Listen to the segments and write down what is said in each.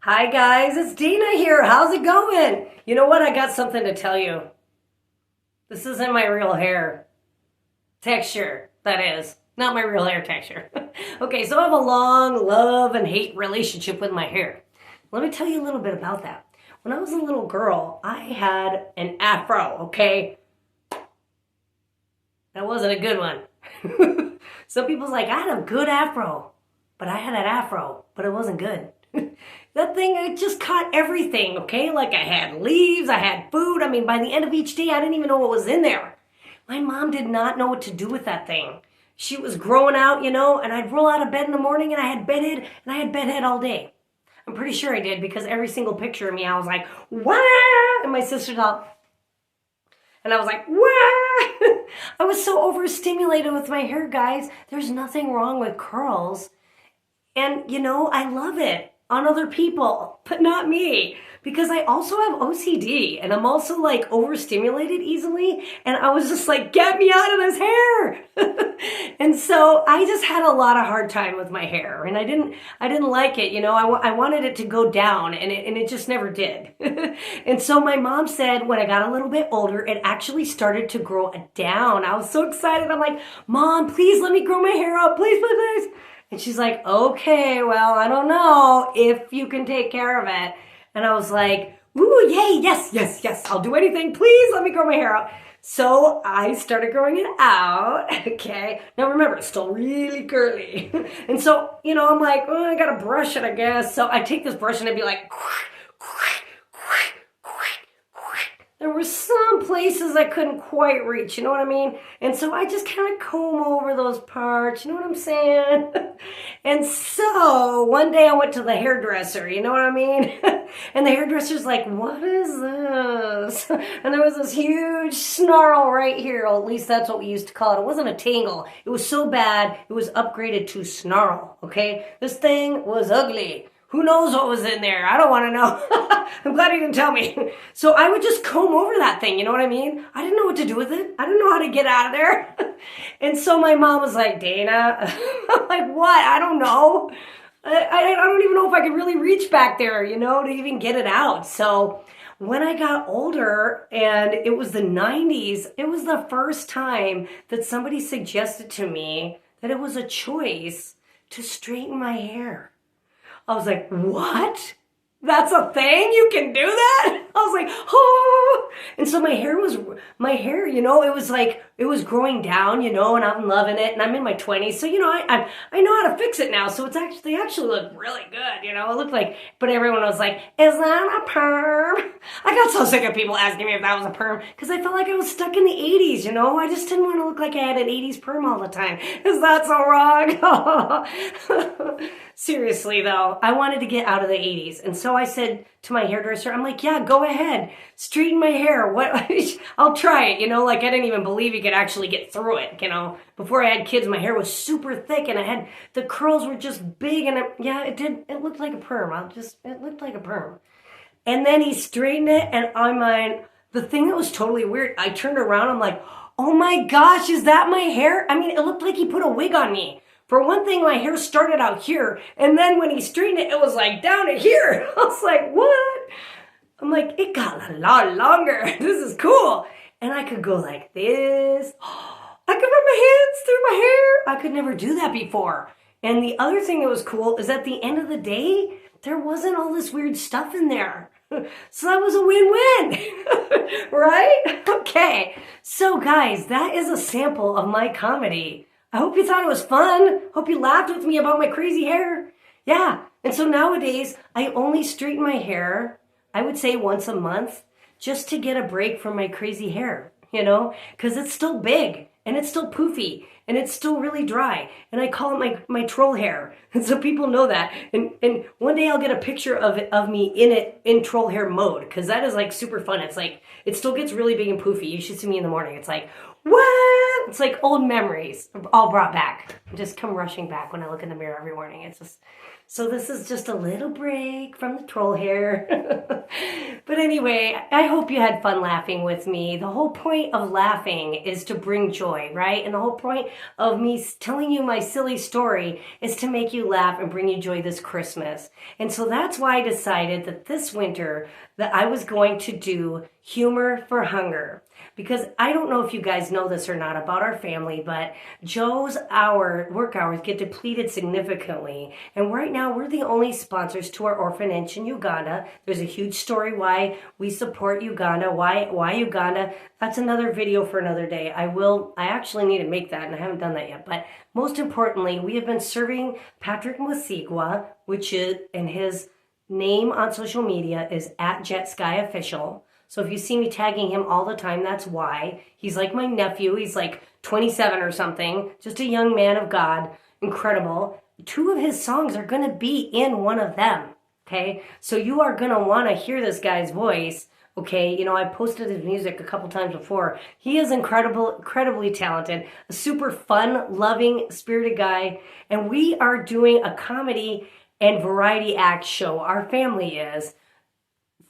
Hi guys, it's Dina here. How's it going? You know what? I got something to tell you. This isn't my real hair texture, that is. Not my real hair texture. Okay, so I have a long love and hate relationship with my hair. Let me tell you a little bit about that. When I was a little girl, I had an afro, okay? That wasn't a good one. Some people's like, I had a good afro, but I had an afro, but it wasn't good. That thing, it just caught everything, okay? Like I had leaves, I had food. I mean, by the end of each day, I didn't even know what was in there. My mom did not know what to do with that thing. She was growing out, and I'd roll out of bed in the morning and I had bedhead, and I had bedhead all day. I'm pretty sure I did because every single picture of me, I was like, wah! And my sister's all, and I was like, wah! I was so overstimulated with my hair, guys. There's nothing wrong with curls. And, I love it on other people, but not me, because I also have OCD and I'm also like overstimulated easily. And I was just like, get me out of this hair. And so I just had a lot of hard time with my hair, and I didn't like it. I wanted it to go down, and it just never did. And so my mom said when I got a little bit older, it actually started to grow down. I was so excited. I'm like, Mom, please let me grow my hair out. Please, please, please. And she's like, okay, well, I don't know if you can take care of it. And I was like, ooh, yay, yes, yes, yes, I'll do anything. Please let me grow my hair out. So I started growing it out, okay? Now remember, it's still really curly. And so, I'm like, oh, I gotta brush it, I guess. So I take this brush and I'd be like, there were some places I couldn't quite reach, you know what I mean? And so I just kind of comb over those parts, you know what I'm saying? And so one day I went to the hairdresser, you know what I mean? And the hairdresser's like, what is this? And there was this huge snarl right here, or at least that's what we used to call it. It wasn't a tangle. It was so bad, it was upgraded to snarl, okay? This thing was ugly. Who knows what was in there? I don't want to know. I'm glad he didn't tell me. So I would just comb over that thing, you know what I mean? I didn't know what to do with it. I didn't know how to get out of there. And so my mom was like, Dana, I'm like, what? I don't know. I don't even know if I could really reach back there, to even get it out. So when I got older, and it was the 90s, it was the first time that somebody suggested to me that it was a choice to straighten my hair. I was like, what? That's a thing? You can do that? I was like, oh. And so my hair, it was growing down, and I'm loving it. And I'm in my 20s. So, I know how to fix it now. So they actually look really good, It looked like, but everyone was like, is that a perm? I got so sick of people asking me if that was a perm because I felt like I was stuck in the 80s, I just didn't want to look like I had an 80s perm all the time. Is that so wrong? Seriously, though, I wanted to get out of the 80s. And so I said to my hairdresser, I'm like, yeah, go ahead. Straighten my hair. What? I'll try it, Like I didn't even believe you could actually get through it, Before I had kids, my hair was super thick and the curls were just big. And it looked like a perm. It looked like a perm. And then he straightened it, and the thing that was totally weird, I turned around, I'm like, oh my gosh, is that my hair? I mean, it looked like he put a wig on me. For one thing, my hair started out here, and then when he straightened it, it was like down to here. I was like, what? I'm like, it got a lot longer. This is cool. And I could go like this. I could run my hands through my hair. I could never do that before. And the other thing that was cool is at the end of the day, there wasn't all this weird stuff in there. So that was a win-win, right? Okay. So guys, that is a sample of my comedy. I hope you thought it was fun. Hope you laughed with me about my crazy hair. Yeah. And so nowadays, I only straighten my hair, I would say once a month, just to get a break from my crazy hair, because it's still big and it's still poofy and it's still really dry. And I call it my troll hair. And so people know that. And one day I'll get a picture of me in troll hair mode, because that is like super fun. It's like, it still gets really big and poofy. You should see me in the morning. It's like, what? It's like old memories all brought back. Just come rushing back when I look in the mirror every morning. It's just So this is just a little break from the troll hair. But anyway, I hope you had fun laughing with me. The whole point of laughing is to bring joy, right? And the whole point of me telling you my silly story is to make you laugh and bring you joy this Christmas. And so that's why I decided that this winter that I was going to do Humor for Hunger. Because I don't know if you guys know this or not about our family, but Joe's work hours get depleted significantly. And right now, we're the only sponsors to our orphanage in Uganda. There's a huge story why we support Uganda. Why Uganda? That's another video for another day. I actually need to make that, and I haven't done that yet. But most importantly, we have been serving Patrick Mwesigwa, and his name on social media is @JetSkyOfficial. So if you see me tagging him all the time, that's why. He's like my nephew. He's like 27 or something. Just a young man of God. Incredible. 2 of his songs are going to be in one of them. Okay? So you are going to want to hear this guy's voice. Okay? You know, I posted his music a couple times before. He is incredibly talented. A super fun, loving, spirited guy. And we are doing a comedy and variety act show. Our family is.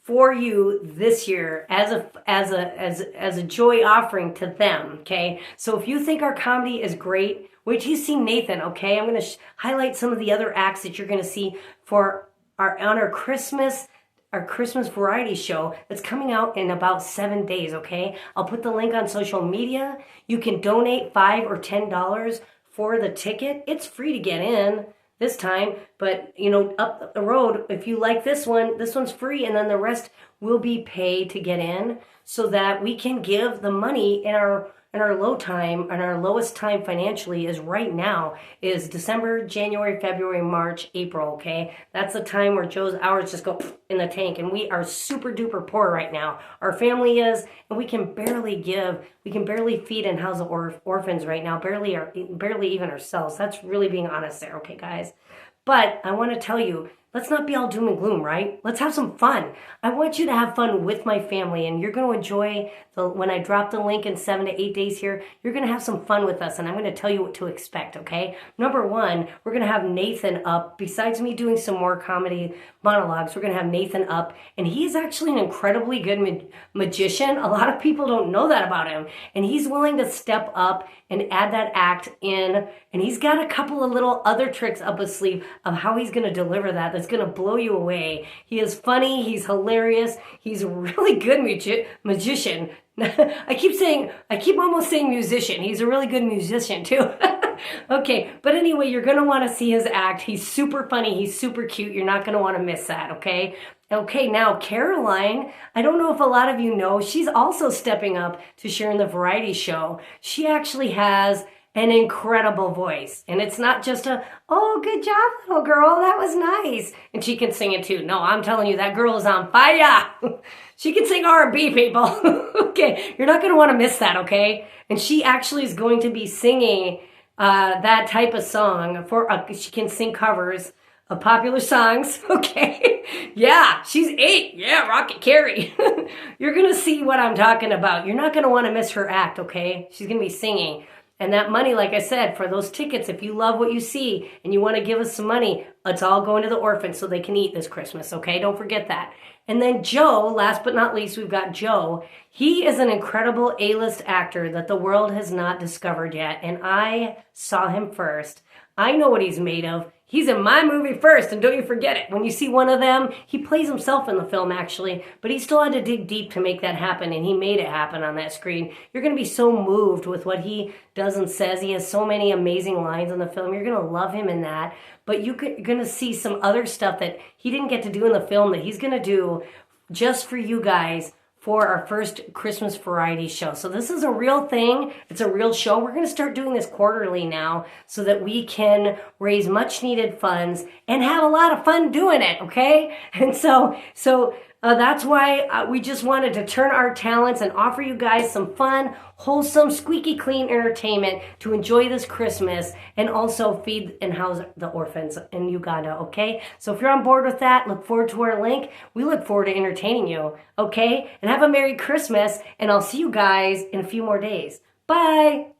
For you this year as a joy offering to them, okay? So if you think our comedy is great, wait till you see Nathan, okay? I'm going to highlight some of the other acts that you're going to see for our Christmas variety show that's coming out in about 7 days, okay? I'll put the link on social media. You can donate $5 or $10 for the ticket. It's free to get in this time, but you know, up the road, if you like this one's free, and then the rest will be paid to get in, so that we can give the money in our low time, and our lowest time financially is right now is December, January, February, March, April, okay? That's the time where Joe's hours just go in the tank, and we are super duper poor right now. Our family is, and we can barely feed and house the orphans right now, barely even ourselves. That's really being honest there, okay, guys? But I want to tell you, let's not be all doom and gloom, right? Let's have some fun. I want you to have fun with my family, and you're going to enjoy when I drop the link in 7 to 8 days here, you're going to have some fun with us, and I'm going to tell you what to expect, okay? Number 1, we're going to have Nathan up. Besides me doing some more comedy monologues, we're going to have Nathan up, and he's actually an incredibly good magician. A lot of people don't know that about him, and he's willing to step up and add that act in, and he's got a couple of little other tricks up his sleeve of how he's going to deliver that's going to blow you away. He is funny, he's hilarious, he's a really good magician. I keep almost saying musician. He's a really good musician too. Okay, but anyway, you're going to want to see his act. He's super funny, he's super cute. You're not going to want to miss that, okay? Okay, now Caroline, I don't know if a lot of you know, she's also stepping up to share in the variety show. She actually has an incredible voice. And it's not just oh, good job, little girl, that was nice. And she can sing it too. No, I'm telling you, that girl is on fire. She can sing R&B, people. Okay, you're not going to want to miss that, okay? And she actually is going to be singing that type of song. She can sing covers of popular songs, okay? Yeah, she's 8. Yeah, Rocket Carrie. You're going to see what I'm talking about. You're not going to want to miss her act, okay? She's going to be singing. And that money, like I said, for those tickets, if you love what you see and you want to give us some money, it's all going to the orphans so they can eat this Christmas, okay? Don't forget that. And then Joe, last but not least, we've got Joe. He is an incredible A-list actor that the world has not discovered yet, and I saw him first. I know what he's made of. He's in my movie first, and don't you forget it. When you see one of them, he plays himself in the film, actually, but he still had to dig deep to make that happen, and he made it happen on that screen. You're going to be so moved with what he does and says. He has so many amazing lines in the film. You're going to love him in that, but you're going to see some other stuff that he didn't get to do in the film that he's going to do just for you guys for our first Christmas variety show. So this is a real thing. It's a real show. We're going to start doing this quarterly now so that we can raise much needed funds and have a lot of fun doing it, okay? And so that's why we just wanted to turn our talents and offer you guys some fun, wholesome, squeaky clean entertainment to enjoy this Christmas and also feed and house the orphans in Uganda, okay? So if you're on board with that, look forward to our link. We look forward to entertaining you, okay? And have a Merry Christmas, and I'll see you guys in a few more days. Bye!